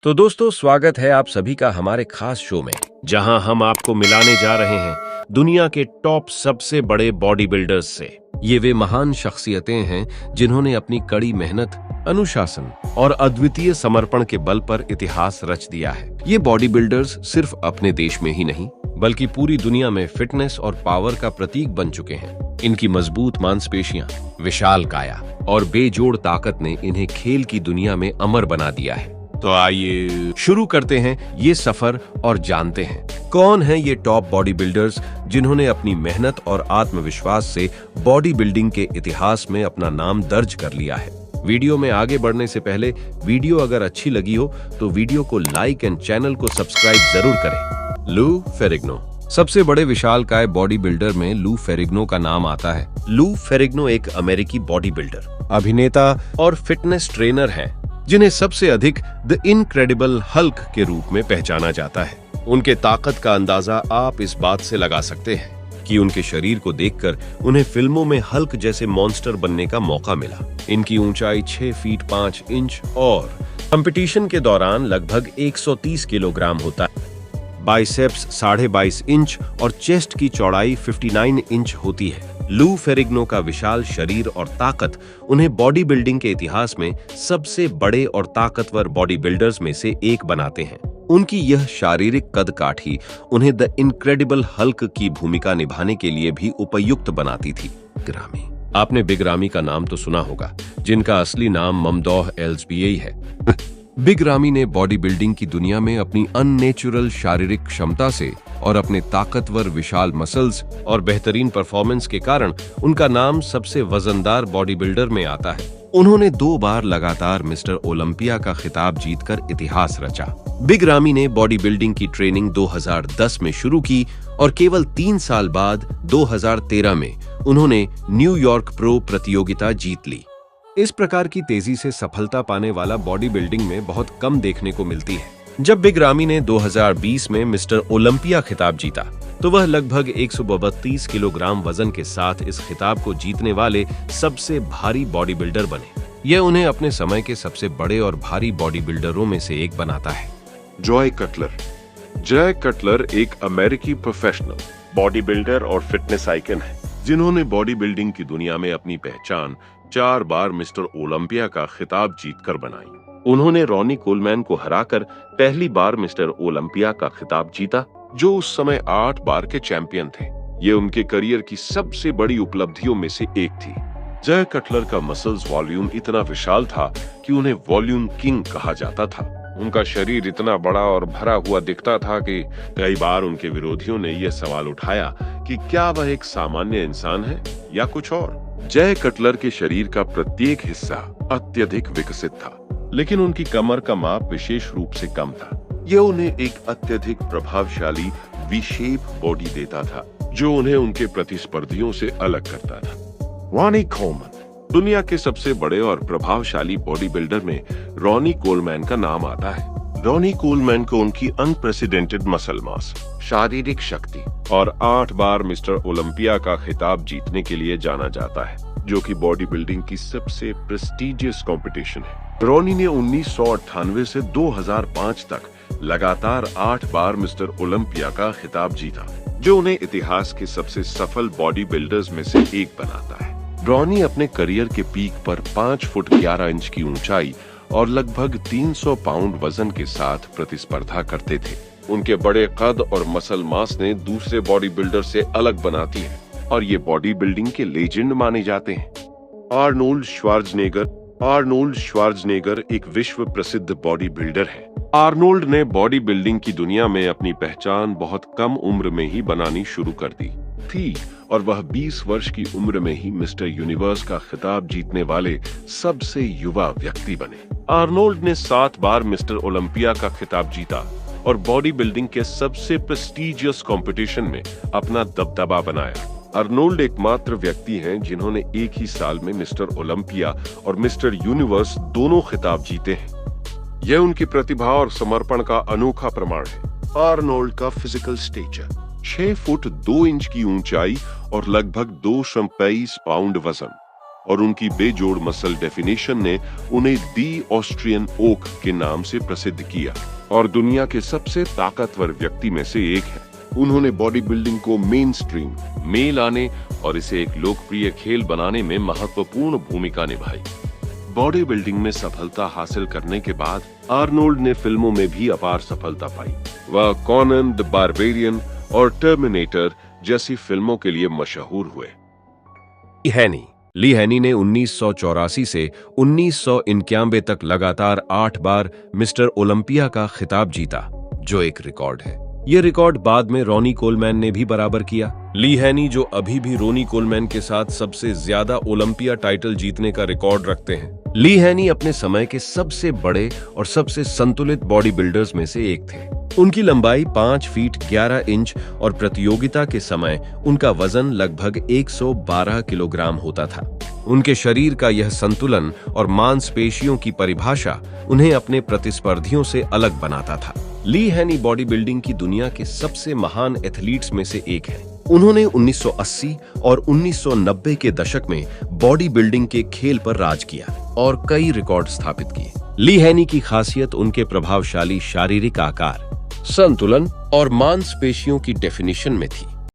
तो दोस्तों, स्वागत है आप सभी का हमारे खास शो में, जहां हम आपको मिलाने जा रहे हैं दुनिया के टॉप सबसे बड़े बॉडी बिल्डर्स से। ये वे महान शख्सियतें हैं जिन्होंने अपनी कड़ी मेहनत, अनुशासन और अद्वितीय समर्पण के बल पर इतिहास रच दिया है। ये बॉडी बिल्डर्स सिर्फ अपने देश में ही नहीं, बल्कि पूरी दुनिया में फिटनेस और पावर का प्रतीक बन चुके हैं। इनकी मजबूत मांसपेशियां, विशाल काया और बेजोड़ ताकत ने इन्हें खेल की दुनिया में अमर बना दिया है। तो आइए शुरू करते हैं ये सफर और जानते हैं कौन हैं ये टॉप बॉडी बिल्डर्स जिन्होंने अपनी मेहनत और आत्मविश्वास से बॉडी बिल्डिंग के इतिहास में अपना नाम दर्ज कर लिया है। वीडियो में आगे बढ़ने से पहले वीडियो अगर अच्छी लगी हो तो वीडियो को लाइक एंड चैनल को सब्सक्राइब जरूर करें। लू फेरिग्नो। सबसे बड़े विशालकाय बॉडी बिल्डर में लू फेरिग्नो का नाम आता है। लू फेरिग्नो एक अमेरिकी बॉडी बिल्डर, अभिनेता और फिटनेस ट्रेनर हैं, जिन्हें सबसे अधिक द इनक्रेडिबल हल्क के रूप में पहचाना जाता है। उनके ताकत का अंदाजा आप इस बात से लगा सकते हैं कि उनके शरीर को देखकर उन्हें फिल्मों में हल्क जैसे मॉन्स्टर बनने का मौका मिला। इनकी ऊंचाई 6 फीट 5 इंच और कंपटीशन के दौरान लगभग 130 किलोग्राम होता है। बाइसेप्स 22.5 इंच और चेस्ट की चौड़ाई 59 इंच होती है। लू फेरिग्नो का विशाल शरीर और ताकत उन्हें बॉडी बिल्डिंग के इतिहास में सबसे बड़े और ताकतवर बॉडी बिल्डर्स में से एक बनाते हैं। उनकी यह शारीरिक कद काठी उन्हें द इनक्रेडिबल हल्क की भूमिका निभाने के लिए भी उपयुक्त बनाती थी। ग्रामी। आपने बिग रामी का नाम तो सुना होगा, जिनका असली नाम ममदोह एल्सबिए है। बिग रामी ने बॉडी बिल्डिंग की दुनिया में अपनी अननेचुरल शारीरिक क्षमता से और अपने ताकतवर विशाल मसल्स और बेहतरीन परफॉर्मेंस के कारण उनका नाम सबसे वजनदार बॉडी बिल्डर में आता है। उन्होंने 2 बार लगातार मिस्टर ओलंपिया का खिताब जीतकर इतिहास रचा। बिग रामी ने बॉडी बिल्डिंग की ट्रेनिंग 2010 में शुरू की और केवल 3 साल बाद 2013 में उन्होंने न्यूयॉर्क प्रो प्रतियोगिता जीत ली। इस प्रकार की तेजी से सफलता पाने वाला बॉडी बिल्डिंग में बहुत कम देखने को मिलती है। जब बिग रामी ने 2020 में मिस्टर ओलंपिया खिताब जीता, तो वह लगभग 132 किलोग्राम वजन के साथ इस खिताब को जीतने वाले सबसे भारी बॉडी बिल्डर बने। यह उन्हें अपने समय के सबसे बड़े और भारी बॉडी बिल्डरों में से एक बनाता है। Joy Cutler. जॉय कटलर एक अमेरिकी प्रोफेशनल बॉडी बिल्डर और फिटनेस आइकन है, जिन्होंने बॉडी बिल्डिंग की दुनिया में अपनी पहचान 4 बार मिस्टर ओलंपिया का खिताब जीतकर बनाई। उन्होंने रॉनी कोलमैन को हराकर पहली बार मिस्टर ओलंपिया का खिताब जीता, जो उस समय 8 बार के चैंपियन थे। ये उनके करियर की सबसे बड़ी उपलब्धियों में से एक थी। जॉय कटलर का मसल्स वॉल्यूम इतना विशाल था कि उन्हें वॉल्यूम किंग कहा जाता था। उनका शरीर इतना बड़ा और भरा हुआ दिखता था कि कई बार उनके विरोधियों ने यह सवाल उठाया कि क्या वह एक सामान्य इंसान है या कुछ और। जॉय कटलर के शरीर का प्रत्येक हिस्सा अत्यधिक विकसित था, लेकिन उनकी कमर का माप विशेष रूप से कम था। यह उन्हें एक अत्यधिक प्रभावशाली वी शेप बॉडी देता था, जो उन्हें उनके प्रतिस्पर्धियों से अलग करता था। Ronnie Coleman. दुनिया के सबसे बड़े और प्रभावशाली बॉडी बिल्डर में रॉनी कोलमैन का नाम आता है। रॉनी कोलमैन को उनकी अनप्रेसिडेंटेड मसल मास, शारीरिक शक्ति और 8 बार मिस्टर ओलंपिया का खिताब जीतने के लिए जाना जाता है, जो कि बॉडी बिल्डिंग की सबसे प्रेस्टिजियस कंपटीशन है। रॉनी ने 1998 से 2005 तक लगातार 8 बार मिस्टर ओलंपिया का खिताब जीता, जो उन्हें इतिहास के सबसे सफल बॉडी बिल्डर्स में से एक बनाता है। रॉनी अपने करियर के पीक पर 5 फुट 11 इंच की ऊंचाई और लगभग 300 पाउंड वजन के साथ प्रतिस्पर्धा करते थे। उनके बड़े कद और मसल मास ने दूसरे बॉडी बिल्डर से अलग बनाती है और ये बॉडी बिल्डिंग के लेजेंड माने जाते हैं। Arnold Schwarzenegger. आर्नोल्ड श्वार्ज़नेगर एक विश्व प्रसिद्ध बॉडी बिल्डर है। आर्नोल्ड ने बॉडी बिल्डिंग की दुनिया में अपनी पहचान बहुत कम उम्र में ही बनानी शुरू कर दी थी और वह 20 वर्ष की उम्र में ही मिस्टर यूनिवर्स का खिताब जीतने वाले सबसे युवा व्यक्ति बने। आर्नोल्ड ने 7 बार मिस्टर ओलंपिया का खिताब जीता और बॉडी बिल्डिंग के सबसे प्रेस्टिजियस कंपटीशन में अपना दबदबा बनाया। आर्नोल्ड एकमात्र व्यक्ति हैं जिन्होंने एक ही साल में मिस्टर ओलंपिया और मिस्टर यूनिवर्स दोनों खिताब जीते हैं। यह उनकी प्रतिभा और समर्पण का अनोखा प्रमाण है। आर्नोल्ड का फिजिकल स्टेचर 6 फुट 2 इंच की ऊंचाई और लगभग 223 पाउंड वजन। और उनकी बेजोड़ मसल डेफिनेशन ने उन्हें दी ऑस्ट्रियन ओक के नाम से प्रसिद्ध किया और दुनिया के सबसे ताकतवर व्यक्ति में से एक है। उन्होंने बॉडी बिल्डिंग को मेन स्ट्रीम में लाने और इसे एक लोकप्रिय खेल बनाने में महत्वपूर्ण भूमिका निभाई। बॉडी बिल्डिंग में सफलता हासिल करने के बाद आर्नोल्ड ने फिल्मों में भी अपार सफलता पाई। वह कॉनन द बारबेरियन और टर्मिनेटर जैसी फिल्मों के लिए मशहूर हुए। ली हैनी ने 1984 से 1991 तक लगातार 8 बार मिस्टर ओलंपिया का खिताब जीता, जो एक रिकॉर्ड है। यह रिकॉर्ड बाद में रॉनी कोलमैन ने भी बराबर किया। ली हैनी, जो अभी भी रॉनी कोलमैन के साथ सबसे ज्यादा ओलंपिया टाइटल जीतने का रिकॉर्ड रखते हैं। ली हैनी अपने समय के सबसे बड़े और सबसे संतुलित बॉडी बिल्डर्स में से एक थे। उनकी लंबाई 5 फीट 11 इंच और प्रतियोगिता के समय उनका वजन लगभग 112 किलोग्राम होता था। उनके शरीर का यह संतुलन और मांसपेशियों की परिभाषा उन्हें अपने प्रतिस्पर्धियों से अलग बनाता था। ली हैनी बॉडी बिल्डिंग की दुनिया के सबसे महान एथलीट्स में से एक है। उन्होंने 1980 और 1990 के दशक में बॉडी बिल्डिंग के खेल पर राज किया और कई रिकॉर्ड स्थापित किए। ली हैनी की खासियत उनके प्रभावशाली शारीरिक आकार, संतुलन और मांसपेशियों की डेफिनेशन में थी।